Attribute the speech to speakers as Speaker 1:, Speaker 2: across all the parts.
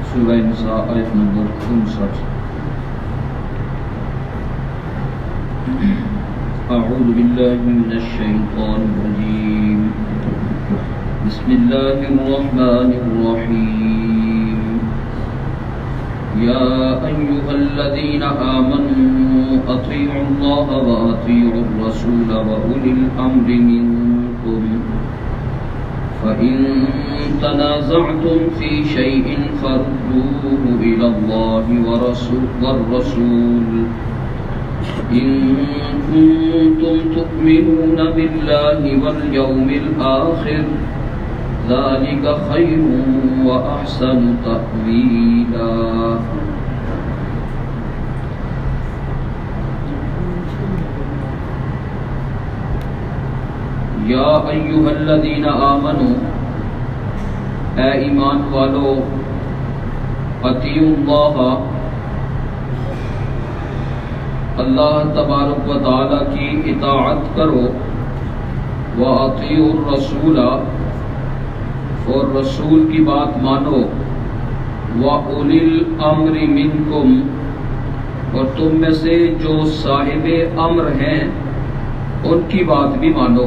Speaker 1: سورہ نساء آیت نمبر 59۔ اعوذ باللہ من الشیطان الرجیم، بسم اللہ الرحمن الرحیم۔ یا ایھا الذین آمنوا اطیعوا اللہ واطیعوا الرسول واولی الامر منکم، فَإِن تَنَازَعْتُمْ فِي شَيْءٍ فَرُدُّوهُ إِلَى اللَّهِ وَالرَّسُولِ إِن كُنتُمْ تُؤْمِنُونَ بِاللَّهِ وَالْيَوْمِ الْآخِرِ ذَلِكَ خَيْرٌ وَأَحْسَنُ تَأْوِيلًا۔ یا ایھا الذین آمنوا، اے ایمان والو، اطیعوا اللہ، اللہ تبارک و تعالی کی اطاعت کرو، واطیعوا الرسول، اور رسول کی بات مانو، واولی الامر منکم، اور تم میں سے جو صاحب امر ہیں ان کی بات بھی مانو۔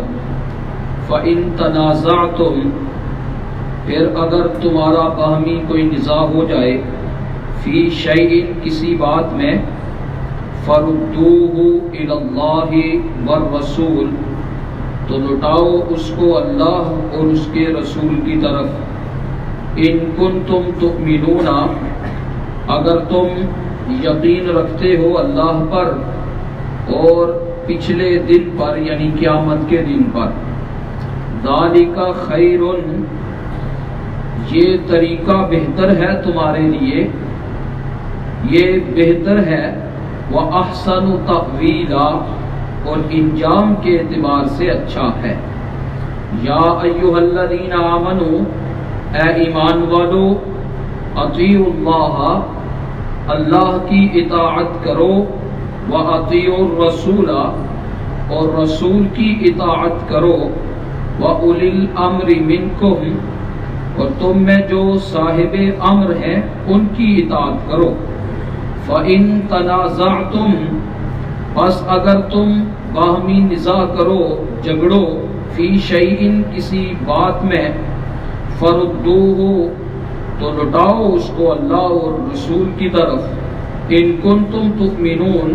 Speaker 1: فَإِن تَنَازَعْتُمْ، پھر اگر تمہارا باہمی کوئی نزاع ہو جائے، فی شیء، کسی بات میں، فَرُدُّوهُ إِلَى اللَّهِ وَالرَّسُولِ، تو لوٹاؤ اس کو اللہ اور اس کے رسول کی طرف۔ إِن كُنتُمْ تُؤْمِنُونَ، اگر تم یقین رکھتے ہو اللہ پر اور پچھلے دن پر، یعنی قیامت کے دن پر۔ ذالک خیر، یہ طریقہ بہتر ہے تمہارے لیے، یہ بہتر ہے، وَأَحْسَنُ تَأْوِيلًا، اور انجام کے اعتبار سے اچھا ہے۔ یا ایھا الذین آمنوا، اے ایمان والو، اطیعوا اللہ، اللہ کی اطاعت کرو، وَأَطِیعُوا الرَّسُولَ، اور رسول کی اطاعت کرو، وَأُولِي الْأَمْرِ مِنْكُمْ، اور تم میں جو صاحب امر ہیں ان کی اطاعت کرو۔ فَإِن تَنَازَعْتُمْ، پس اگر تم باہمی نزاع کرو، جھگڑو، فی شیء، کسی بات میں، فَرُدُّوهُ، تو لوٹاؤ اس کو اللہ اور رسول کی طرف۔ إِن كُنتُمْ تُؤْمِنُونَ،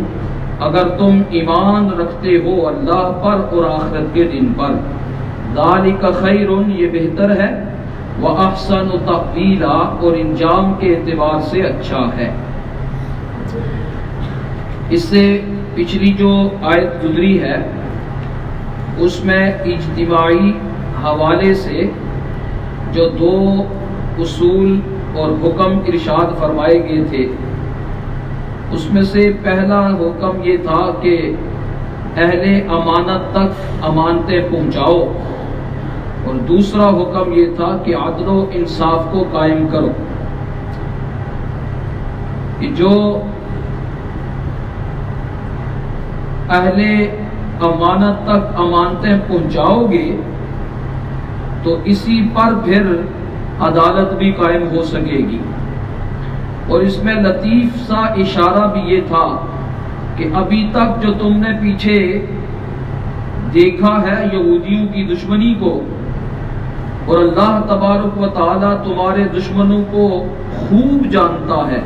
Speaker 1: اگر تم ایمان رکھتے ہو اللہ پر اور آخرت کے دن پر۔ ذالک خیر، یہ بہتر ہے، وَأَحْسَنُ تَأْوِیلًا، اور انجام کے اعتبار سے اچھا ہے۔ اس سے پچھلی جو آیت گزری ہے اس میں اجتماعی حوالے سے جو دو اصول اور حکم ارشاد فرمائے گئے تھے، اس میں سے پہلا حکم یہ تھا کہ اہل امانت تک امانتیں پہنچاؤ، اور دوسرا حکم یہ تھا کہ عدل و انصاف کو قائم کرو، کہ جو اہل امانت تک امانتیں پہنچاؤ گے تو اسی پر پھر عدالت بھی قائم ہو سکے گی۔ اور اس میں لطیف سا اشارہ بھی یہ تھا کہ ابھی تک جو تم نے پیچھے دیکھا ہے یہودیوں کی دشمنی کو، اور اللہ تبارک و تعالی تمہارے دشمنوں کو خوب جانتا ہے،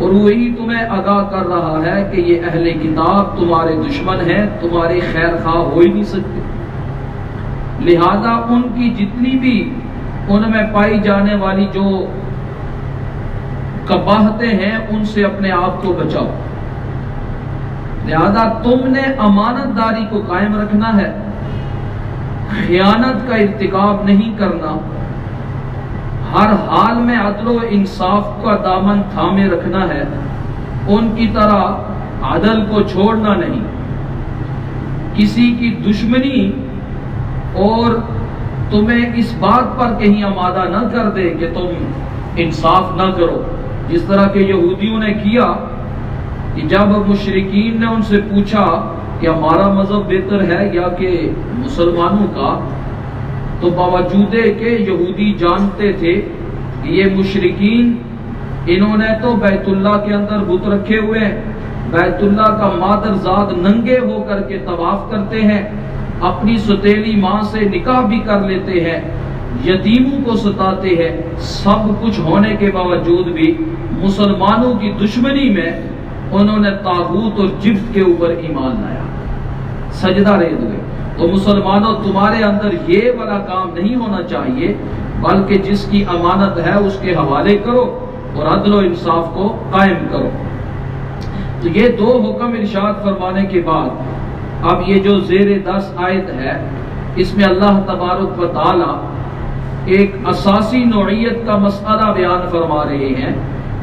Speaker 1: اور وہی تمہیں آگاہ کر رہا ہے کہ یہ اہل کتاب تمہارے دشمن ہیں، تمہارے خیر خواہ ہو ہی نہیں سکتے، لہذا ان کی جتنی بھی ان میں پائی جانے والی جو قباحتیں ہیں ان سے اپنے آپ کو بچاؤ۔ لہذا تم نے امانت داری کو قائم رکھنا ہے، خیانت کا ارتکاب نہیں کرنا، ہر حال میں عدل و انصاف کا دامن تھامے رکھنا ہے، ان کی طرح عدل کو چھوڑنا نہیں، کسی کی دشمنی اور تمہیں اس بات پر کہیں آمادہ نہ کر دے کہ تم انصاف نہ کرو، جس طرح کہ یہودیوں نے کیا کہ جب مشرکین نے ان سے پوچھا کہ ہمارا مذہب بہتر ہے یا کہ مسلمانوں کا، تو باوجود کہ یہودی جانتے تھے کہ یہ مشرکین انہوں نے تو بیت اللہ کے اندر بت رکھے ہوئے ہیں، بیت اللہ کا مادرزاد ننگے ہو کر کے طواف کرتے ہیں، اپنی ستیلی ماں سے نکاح بھی کر لیتے ہیں، یتیموں کو ستاتے ہیں، سب کچھ ہونے کے باوجود بھی مسلمانوں کی دشمنی میں انہوں نے طاغوت اور جبت کے اوپر ایمان لایا، سجدہ ریز ہوئے۔ تو مسلمانوں، تمہارے اندر یہ والا کام نہیں ہونا چاہیے، بلکہ جس کی امانت ہے اس کے حوالے کرو اور عدل و انصاف کو قائم کرو۔ تو یہ دو حکم ارشاد فرمانے کے بعد اب یہ جو زیر 10 آیت ہے، اس میں اللہ تبارک و تعالی ایک اساسی نوعیت کا مسئلہ بیان فرما رہے ہیں۔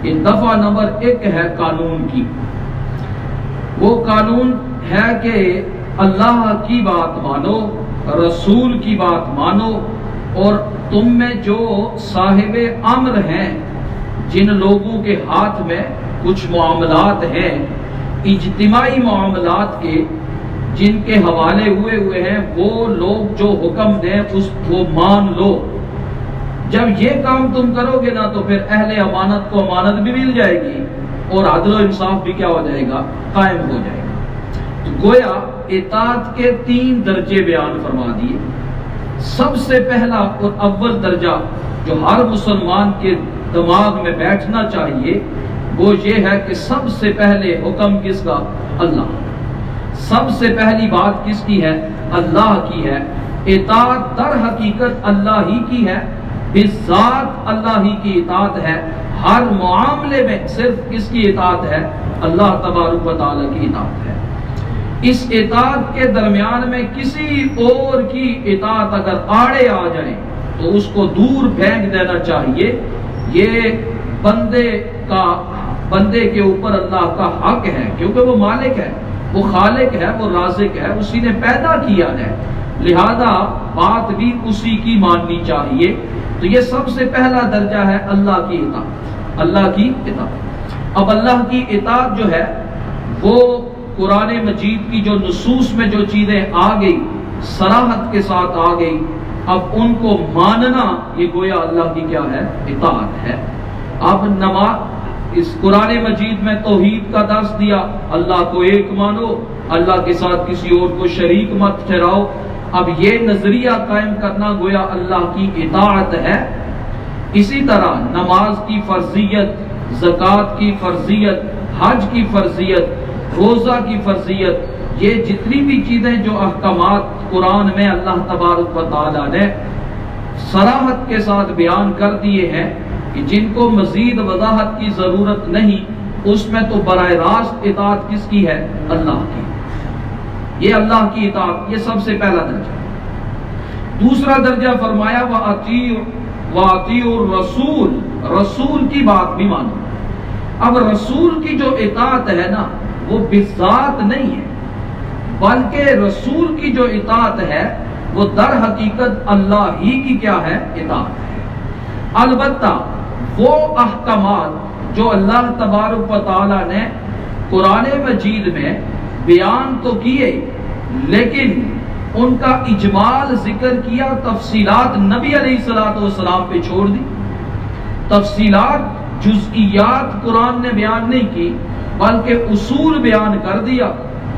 Speaker 1: یہ دفعہ نمبر 1 ہے قانون کی۔ وہ قانون ہے کہ اللہ کی بات مانو، رسول کی بات مانو، اور تم میں جو صاحب امر ہیں، جن لوگوں کے ہاتھ میں کچھ معاملات ہیں، اجتماعی معاملات کے، جن کے حوالے ہوئے ہیں، وہ لوگ جو حکم دیں اس کو مان لو۔ جب یہ کام تم کرو گے نا تو پھر اہل امانت کو امانت بھی مل جائے گی اور عدل و انصاف بھی کیا ہو جائے گا؟ قائم ہو جائے گا۔ تو گویا اطاعت کے 3 درجے بیان فرما دیے۔ سب سے پہلا اور اول درجہ جو ہر مسلمان کے دماغ میں بیٹھنا چاہیے وہ یہ ہے کہ سب سے پہلے حکم کس کا؟ اللہ۔ سب سے پہلی بات کس کی ہے؟ اللہ کی ہے۔ اطاعت در حقیقت اللہ ہی کی ہے، بالذات اللہ ہی کی اطاعت ہے۔ ہر معاملے میں صرف کس کی اطاعت ہے؟ اللہ تبارک و تعالیٰ کی اطاعت ہے۔ اس اطاعت کے درمیان میں کسی اور کی اطاعت اگر آڑے آ جائے تو اس کو دور پھینک دینا چاہیے۔ یہ بندے کے اوپر اللہ کا حق ہے، کیونکہ وہ مالک ہے، وہ خالق ہے، وہ رازق ہے، اسی نے پیدا کیا ہے، لہذا بات بھی اسی کی ماننی چاہیے۔ تو یہ سب سے پہلا درجہ ہے اللہ کی اطاعت، اللہ کی اطاعت۔ اب اللہ کی اطاعت جو ہے وہ قرآن مجید کی جو نصوص میں جو چیزیں آ گئی، صراحت کے ساتھ آ گئی، اب ان کو ماننا یہ گویا اللہ کی کیا ہے؟ اطاعت ہے۔ اب نماز، اس قرآن مجید میں توحید کا درس دیا، اللہ کو ایک مانو، اللہ کے ساتھ کسی اور کو شریک مت ٹھہراؤ۔ اب یہ نظریہ قائم کرنا گویا اللہ کی اطاعت ہے۔ اسی طرح نماز کی فرضیت، زکوٰۃ کی فرضیت، حج کی فرضیت، روزہ کی فرضیت، یہ جتنی بھی چیزیں جو احکامات قرآن میں اللہ تبارک و تعالیٰ نے صراحت کے ساتھ بیان کر دیے ہیں کہ جن کو مزید وضاحت کی ضرورت نہیں، اس میں تو براہ راست اطاعت کس کی ہے؟ اللہ کی۔ یہ اللہ کی اطاعت، یہ سب سے پہلا درجہ۔ دوسرا درجہ فرمایا وَأَطِيعُوا الرَّسُولَ، رسول کی بات بھی مانو۔ اب رسول کی جو اطاعت ہے نا وہ بالذات نہیں ہے، بلکہ رسول کی جو اطاعت ہے وہ در حقیقت اللہ ہی کی کیا ہے؟ اطاعت ہے۔ البتہ وہ احکامات جو اللہ تبارک و تعالیٰ نے قرآن مجید میں بیان تو کیے لیکن ان کا اجمال ذکر کیا، تفصیلات نبی علیہ السلام پہ چھوڑ دی، تفصیلات جزئیات قرآن نے بیان نہیں کی بلکہ اصول بیان کر دیا،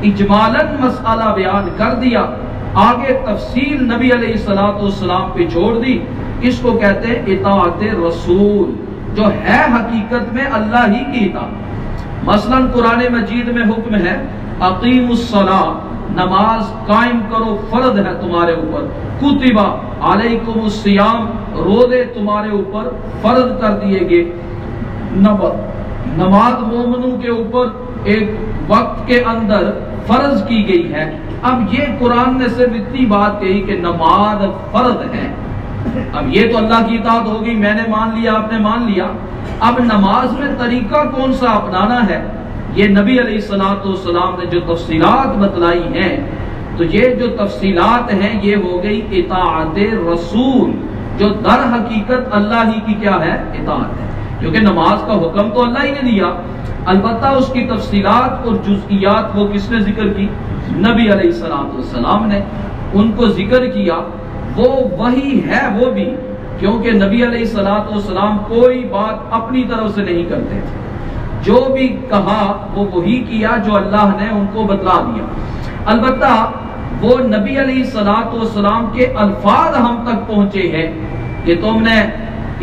Speaker 1: اجمالاً مسئلہ بیان کر دیا، آگے تفصیل نبی علیہ السلام پہ چھوڑ دی۔ اس کو کہتے ہیں اطاعت رسول، جو ہے حقیقت میں اللہ ہی کی اطاعت۔ مثلا قرآن مجید میں حکم ہے اقیموا الصلاۃ، نماز قائم کرو، فرض ہے تمہارے اوپر، کتب علیکم الصیام، روزے تمہارے اوپر فرض کر دیے گئے۔ نماز مومنوں کے اوپر ایک وقت کے اندر فرض کی گئی ہے۔ اب یہ قرآن نے صرف اتنی بات کہی کہ نماز فرض ہے، اب یہ تو اللہ کی اطاعت ہوگی، میں نے مان لیا، آپ نے مان لیا۔ اب نماز میں طریقہ کون سا اپنانا ہے، یہ نبی علیہ السلام نے جو تفصیلات بتلائی ہیں، تو یہ جو تفصیلات ہیں یہ ہو گئی اطاعت رسول، جو در حقیقت اللہ ہی کی کیا ہے؟ اطاعت ہے، کیونکہ نماز کا حکم تو اللہ ہی نے دیا، البتہ اس کی تفصیلات اور جزئیات وہ کس نے ذکر کی؟ نبی علیہ السلام نے ان کو ذکر کیا۔ وہ وہی ہے وہ بھی کیونکہ نبی علیہ الصلوۃ والسلام کوئی بات اپنی طرف سے نہیں کرتے تھے، جو بھی کہا وہ وہی کیا جو اللہ نے ان کو بتلا دیا۔ البتہ وہ نبی علیہ الصلوۃ والسلام کے الفاظ ہم تک پہنچے ہیں کہ تم نے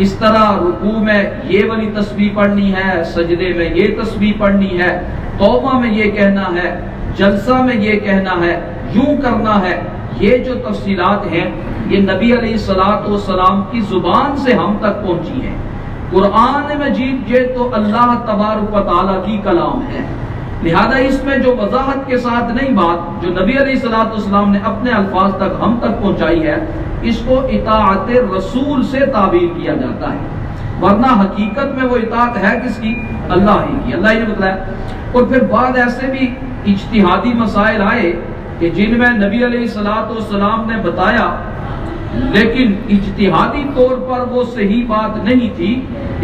Speaker 1: اس طرح رکوع میں یہ والی تسبیح پڑھنی ہے، سجدے میں یہ تسبیح پڑھنی ہے، توبہ میں یہ کہنا ہے، جلسہ میں یہ کہنا ہے، یوں کرنا ہے، یہ جو تفصیلات ہیں یہ نبی علیہ الصلوۃ والسلام کی زبان سے ہم تک پہنچی ہیں۔ قرآن مجید یہ تو اللہ تبارک و تعالیٰ کی کلام ہے، لہذا اس میں جو وضاحت کے ساتھ نہیں بات جو نبی علیہ الصلوۃ والسلام نے اپنے الفاظ تک ہم تک پہنچائی ہے، اس کو اطاعت رسول سے تعبیر کیا جاتا ہے، ورنہ حقیقت میں وہ اطاعت ہے کس کی؟ اللہ ہی کی، اللہ ہی نے بتلایا۔ اور پھر بعد ایسے بھی اجتہادی مسائل آئے کہ جن میں نبی علیہ الصلوۃ والسلام نے بتایا لیکن اجتہادی طور پر وہ صحیح بات نہیں تھی،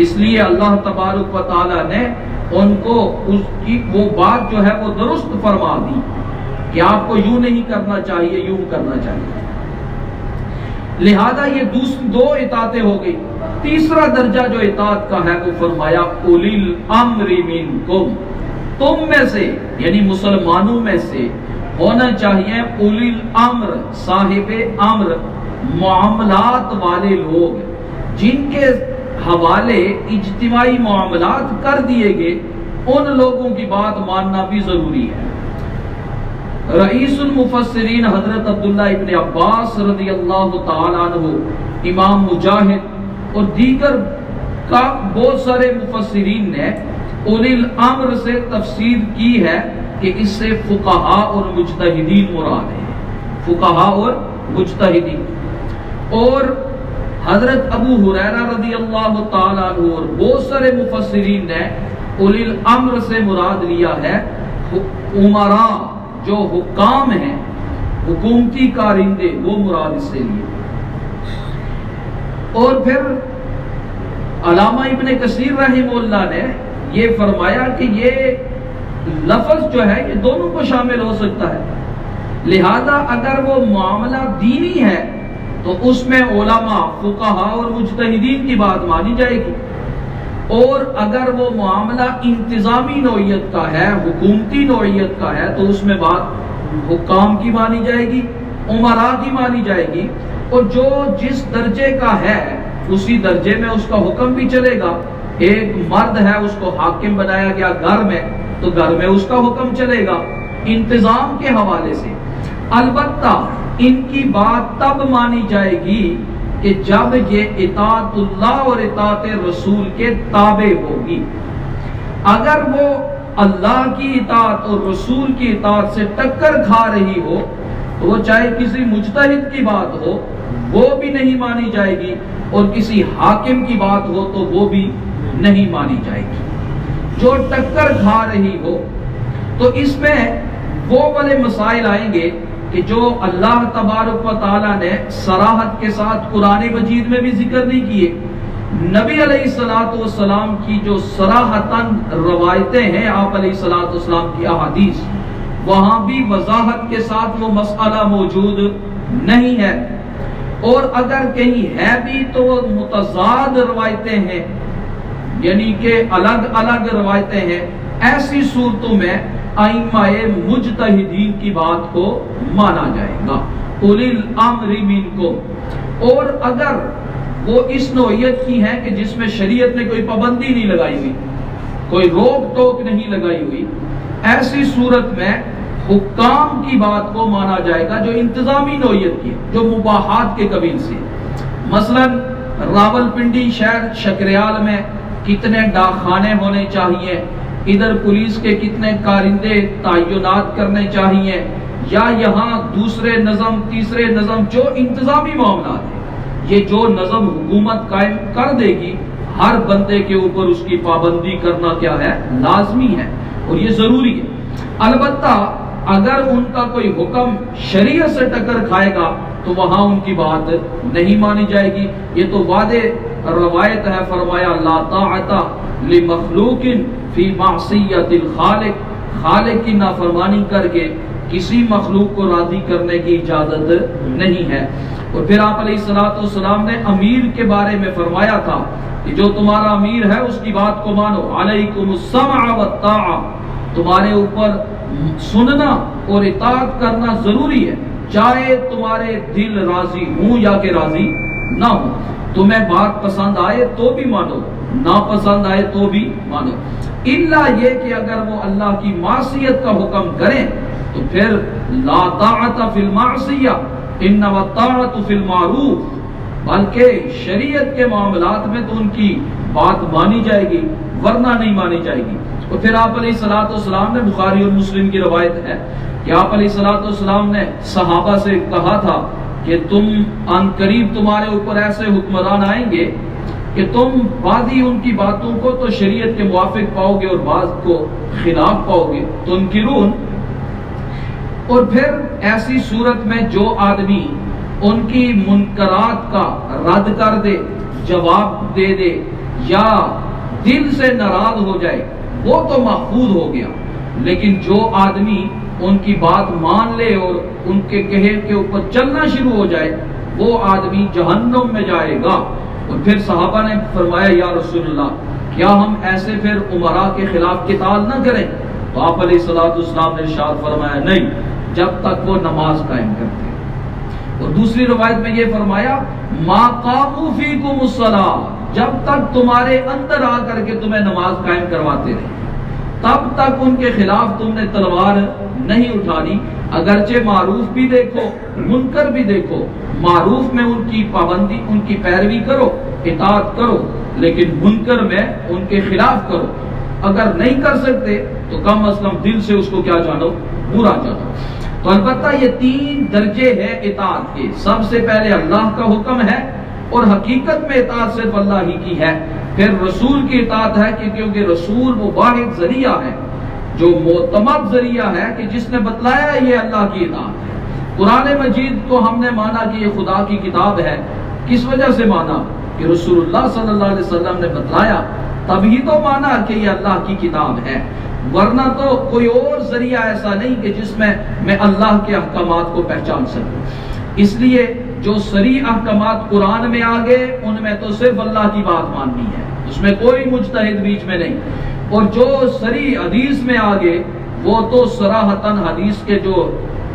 Speaker 1: اس لیے اللہ تبارک و تعالیٰ نے ان کو اس کی وہ بات جو ہے وہ درست فرما دی کہ آپ کو یوں نہیں کرنا چاہیے، یوں کرنا چاہیے۔ لہذا یہ دو اطاعتیں ہو گئی۔ تیسرا درجہ جو اطاعت کا ہے وہ فرمایا اولی الامر منکم، تم میں سے یعنی مسلمانوں میں سے ہونا چاہیے اولی الامر، صاحب امر، معاملات والے لوگ جن کے حوالے اجتماعی معاملات کر دیے گئے، ان لوگوں کی بات ماننا بھی ضروری ہے۔ رئیس المفسرین حضرت عبداللہ ابن عباس رضی اللہ تعالیٰ عنہ، امام مجاہد اور دیگر کا بہت سارے مفسرین نے اولی الامر سے تفسیر کی ہے کہ اس سے فقہاء اور مجتہدین مراد ہے، فقہاء اور مجتہدین۔ اور حضرت ابو ہریرہ رضی اللہ تعالیٰ عنہ اور بہت سارے مفسرین نے اولی الامر سے مراد لیا ہے امراء، جو حکام ہیں، حکومتی کارندے، وہ مراد اس سے لیے۔ اور پھر علامہ ابن کثیر رحمہ اللہ نے یہ فرمایا کہ یہ لفظ جو ہے یہ دونوں کو شامل ہو سکتا ہے، لہذا اگر وہ معاملہ دینی ہے تو اس میں علماء، فقہاء اور مجتہدین کی بات مانی جائے گی، اور اگر وہ معاملہ انتظامی نوعیت کا ہے، حکومتی نوعیت کا ہے، تو اس میں بات حکام کی مانی جائے گی، امراء کی مانی جائے گی، اور جو جس درجے کا ہے اسی درجے میں اس کا حکم بھی چلے گا۔ ایک مرد ہے، اس کو حاکم بنایا گیا گھر میں، تو گھر میں اس کا حکم چلے گا انتظام کے حوالے سے۔ البتہ ان کی بات تب مانی جائے گی کہ جب یہ اطاعت اللہ اور اطاعت رسول کے تابع ہوگی۔ اگر وہ اللہ کی اطاعت اور رسول کی اطاعت سے ٹکر کھا رہی ہو تو وہ چاہے کسی مجتہد کی بات ہو وہ بھی نہیں مانی جائے گی، اور کسی حاکم کی بات ہو تو وہ بھی نہیں مانی جائے گی۔ جو ٹکر کھا رہی ہو تو اس میں وہ والے مسائل آئیں گے کہ جو اللہ تبارک و تعالیٰ نے صراحت کے ساتھ قرآن مجید میں بھی ذکر نہیں کیے، نبی علیہ الصلوۃ والسلام کی جو صراحتاً روایتیں ہیں، آپ علیہ الصلوۃ والسلام کی احادیث، وہاں بھی وضاحت کے ساتھ وہ مسئلہ موجود نہیں ہے، اور اگر کہیں ہے بھی تو وہ متضاد روایتیں ہیں، یعنی کہ الگ الگ روایتیں ہیں۔ ایسی صورتوں میں ائمہ مجتہدین کی بات کو مانا جائے گا، اولی الامر منکم۔ اور اگر وہ اس نوعیت کی ہیں کہ جس میں شریعت نے کوئی پابندی نہیں لگائی ہوئی، کوئی روک ٹوک نہیں لگائی ہوئی، ایسی صورت میں حکام کی بات کو مانا جائے گا جو انتظامی نوعیت کی، جو مباحات کے قبیل سے۔ مثلا راولپنڈی شہر شکریال میں کتنے ڈاکخانے ہونے چاہیے، ادھر پولیس کے کتنے کارندے تعینات کرنے چاہیے، یا یہاں دوسرے نظم تیسرے نظم، جو انتظامی معاملات ہیں، یہ جو نظم حکومت قائم کر دے گی، ہر بندے کے اوپر اس کی پابندی کرنا کیا ہے؟ لازمی ہے، اور یہ ضروری ہے۔ البتہ اگر ان کا کوئی حکم شریعت سے ٹکر کھائے گا تو وہاں ان کی بات نہیں مانی جائے گی۔ یہ تو واضح روایت ہے، فرمایا لا طاعت لمخلوق فی معصیت الخالق، خالق کی نافرمانی کر کے کسی مخلوق کو راضی کرنے کی اجازت نہیں ہے۔ اور پھر آپ علیہ الصلوۃ والسلام نے امیر کے بارے میں فرمایا تھا کہ جو تمہارا امیر ہے اس کی بات کو مانو، علیکم السمع والطاعہ، تمہارے اوپر سننا اور اطاعت کرنا ضروری ہے، چاہے تمہارے دل راضی ہوں یا کہ راضی نہ ہوں، تمہیں بات پسند آئے تو بھی مانو، ناپسند آئے تو بھی مانو، الا یہ کہ اگر وہ اللہ کی معصیت کا حکم کریں تو پھر لا طاعت فی المعصیہ انما الطاعت فی المعروف، بلکہ شریعت کے معاملات میں تو ان کی بات مانی جائے گی ورنہ نہیں مانی جائے گی۔ اور پھر آپ علیہ الصلوۃ والسلام نے، بخاری اور مسلم کی روایت ہے کہ آپ علیہ الصلوۃ والسلام نے صحابہ سے کہا تھا کہ تم ان قریب تمہارے اوپر ایسے حکمران آئیں گے کہ تم بعضی ان کی باتوں کو تو شریعت کے موافق پاؤ گے اور بعض کو خلاف پاؤ گے، تنکرون۔ اور پھر ایسی صورت میں جو آدمی ان کی منکرات کا رد کر دے، جواب دے دے یا دل سے ناراض ہو جائے وہ تو محفوظ ہو گیا، لیکن جو آدمی ان کی بات مان لے اور ان کے کہے کے اوپر چلنا شروع ہو جائے وہ آدمی جہنم میں جائے گا۔ اور پھر صحابہ نے فرمایا یا رسول اللہ کیا ہم ایسے پھر امراء کے خلاف قتال نہ کریں؟ تو آپ علیہ الصلوۃ والسلام نے ارشاد فرمایا نہیں، جب تک وہ نماز قائم کرتے ہیں۔ اور دوسری روایت میں یہ فرمایا ما قاموا فیکم الصلاۃ، جب تک تمہارے اندر آ کر کے تمہیں نماز قائم کرواتے رہے تب تک ان کے خلاف تم نے تلوار نہیں اٹھانی، اگرچہ معروف بھی دیکھو منکر بھی دیکھو، معروف میں ان کی پابندی ان کی پیروی کرو اطاعت کرو، لیکن منکر میں ان کے خلاف کرو، اگر نہیں کر سکتے تو کم از کم دل سے اس کو کیا جانو، برا جانو۔ تو البتہ یہ 3 درجے ہیں اطاعت کے، سب سے پہلے اللہ کا حکم ہے اور حقیقت میں اطاعت صرف اللہ ہی کی ہے، پھر رسول کی اطاعت ہے کہ کیونکہ رسول وہ واحد ذریعہ ہے جو معتمد ذریعہ ہے کہ جس نے بتلایا یہ اللہ کی اطاعت ہے۔ قرآن مجید کو ہم نے مانا کہ یہ خدا کی کتاب ہے، کس وجہ سے مانا؟ کہ رسول اللہ صلی اللہ علیہ وسلم نے بتلایا، تبھی تو مانا کہ یہ اللہ کی کتاب ہے، ورنہ تو کوئی اور ذریعہ ایسا نہیں کہ جس میں اللہ کے احکامات کو پہچان سکوں۔ اس لیے جو صریح احکامات قرآن میں آ گئے ان میں تو صرف اللہ کی بات ماننی ہے، اس میں کوئی مجتہد بیچ میں نہیں، اور جو صریح حدیث میں آ گئے وہ تو صراحتاً حدیث کے جو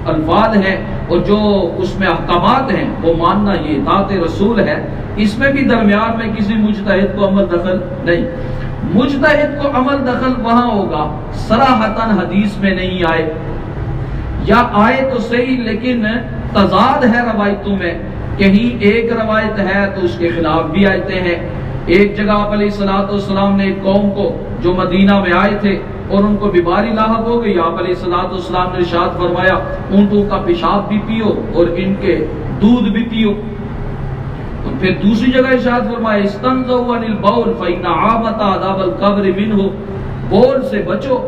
Speaker 1: الفاظ ہیں اور جو اس میں احکامات ہیں وہ ماننا، یہ اطاعت رسول ہے۔ اس میں بھی درمیان میں کسی مجتہد کو عمل دخل نہیں، مجتہد کو عمل دخل وہاں ہوگا صراحتاً حدیث میں نہیں آئے، یا آئے تو صحیح لیکن تضاد ہے روایتوں میں، کہیں ایک روایت ہے تو اس کے خلاف بھی آیتیں ہیں۔ ایک جگہ آپ علیہ الصلوۃ والسلام نے ایک قوم کو جو مدینہ میں آئے تھے اور ان کو بیماری لاحق ہو گئی، آپ علیہ الصلوۃ والسلام نے ارشاد فرمایا اونٹوں کا پیشاب بھی پیو اور ان کے دودھ بھی پیو۔ اور پھر دوسری جگہ ارشاد فرمایا استنزوا عن البول فإن عامة عذاب القبر منه، بول سے بچو،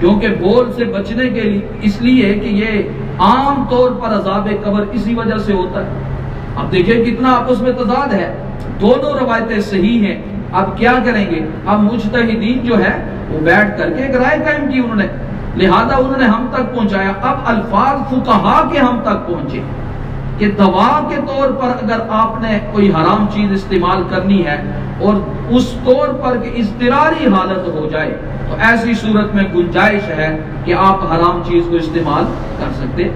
Speaker 1: کیونکہ بول سے بچنے کے لیے اس لیے کہ یہ عام طور پر عذاب قبر اسی وجہ سے ہوتا ہے۔ اب دیکھیں کتنا آپس میں تضاد ہے، دونوں روایتیں صحیح ہیں، اب کیا کریں گے؟ اب مجتہدین جو ہے وہ بیٹھ کر کے ایک رائے قائم کی انہوں نے، لہذا انہوں نے ہم تک پہنچایا۔ اب الفاظ فقہا کے ہم تک پہنچے کہ دوا کے طور پر اگر آپ نے کوئی حرام چیز استعمال کرنی ہے اور اس طور پر کہ اضطراری حالت ہو جائے تو ایسی صورت میں گنجائش ہے کہ آپ حرام چیز کو استعمال کر سکتے،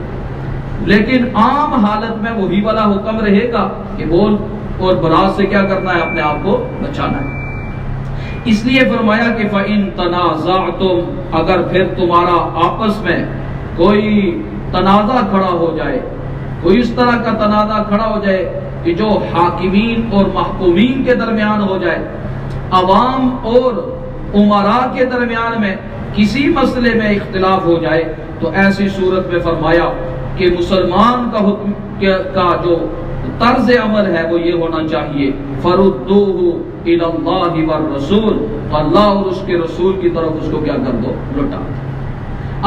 Speaker 1: لیکن عام حالت میں وہی والا حکم رہے گا کہ بول اور برات سے کیا کرنا ہے، اپنے آپ کو بچانا ہے۔ اس لیے فرمایا کہ فَإِن تَنَازَعْتُمْ، اگر پھر تمہارا آپس میں کوئی تنازع کھڑا ہو جائے، کوئی اس طرح کا تنازع کھڑا ہو جائے کہ جو حاکمین اور محکومین کے درمیان ہو جائے، عوام اور امراء کے درمیان میں کسی مسئلے میں اختلاف ہو جائے، تو ایسی صورت میں فرمایا کہ مسلمان کا حکم کا جو طرز عمل ہے وہ یہ ہونا چاہیے فَرُدُّوهُ إِلَى اللَّهِ وَالرَّسُولِ، تو اللہ اور اس کے رسول کی طرف اس کو کیا کر دو، لوٹا۔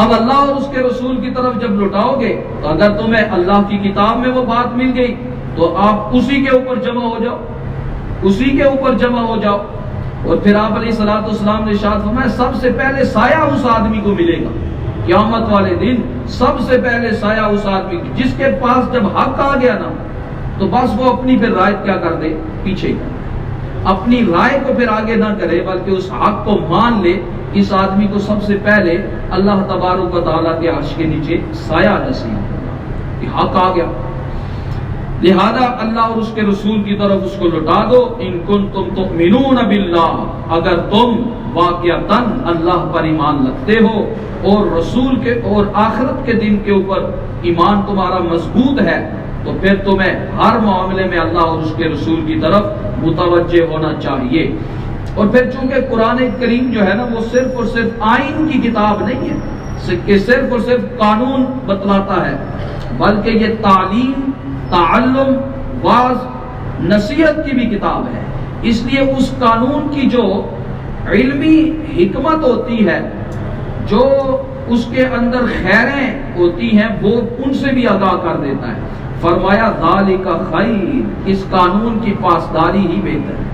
Speaker 1: اب اللہ اور اس کے رسول کی طرف جب لوٹاؤ گے تو اگر تمہیں اللہ کی کتاب میں وہ بات مل گئی تو آپ اسی کے اوپر جمع ہو جاؤ، اسی کے اوپر جمع ہو جاؤ۔ اور پھر آپ علیہ الصلوۃ والسلام نے ارشاد فرمایا سب سے پہلے سایہ اس آدمی کو ملے گا قیامت والے دن، سب سے پہلے سایہ اس آدمی کی جس کے پاس جب حق آ گیا نا تو بس وہ اپنی پھر رائے کیا کر دے، پیچھے کر دے، اپنی رائے کو پھر آگے نہ کرے بلکہ اس حق کو مان لے۔ اس آدمی کو سب سے پہلے اللہ تبارک و تعالیٰ کے عرش کے نیچے سایہ نصیب ہوگا، یہ حق آ گیا، لہذا اللہ اور اس کے رسول کی طرف اس کو لوٹا دو۔ ان کنتم تؤمنون باللہ، اگر تم واقعتاً اللہ پر ایمان رکھتے ہو اور رسول کے اور آخرت کے دن کے اوپر ایمان تمہارا مضبوط ہے، تو پھر تمہیں ہر معاملے میں اللہ اور اس کے رسول کی طرف متوجہ ہونا چاہیے۔ اور پھر چونکہ قرآن کریم جو ہے نا وہ صرف اور صرف آئین کی کتاب نہیں ہے کہ صرف اور صرف قانون بتلاتا ہے، بلکہ یہ تعلیم، تعلم، واعظ، نصیحت کی بھی کتاب ہے۔ اس لیے اس قانون کی جو علمی حکمت ہوتی ہے، جو اس کے اندر خیریں ہوتی ہیں، وہ ان سے بھی آگاہ کر دیتا ہے۔ فرمایا ذالک خیر، اس قانون کی پاسداری ہی بہتر ہے۔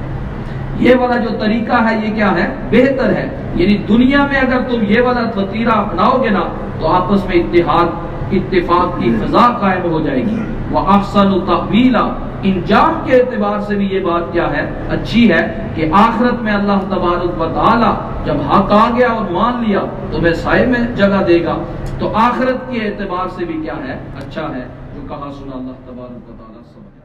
Speaker 1: یہ والا جو طریقہ ہے یہ کیا ہے؟ بہتر ہے۔ یعنی دنیا میں اگر تم یہ والا وتیرہ اپناؤ گے نا تو آپس میں اتفاق کی فضا قائم ہو جائے گی۔ وَأَحْسَنُ تَأْوِيلًا، انجام کے اعتبار سے بھی یہ بات کیا ہے؟ اچھی ہے کہ آخرت میں اللہ تبارک و تعالی جب حق آ گیا اور مان لیا تو میں سائے میں جگہ دے گا، تو آخرت کے اعتبار سے بھی کیا ہے؟ اچھا ہے۔ جو کہا سنا اللہ تبارک و تعالی سمجھ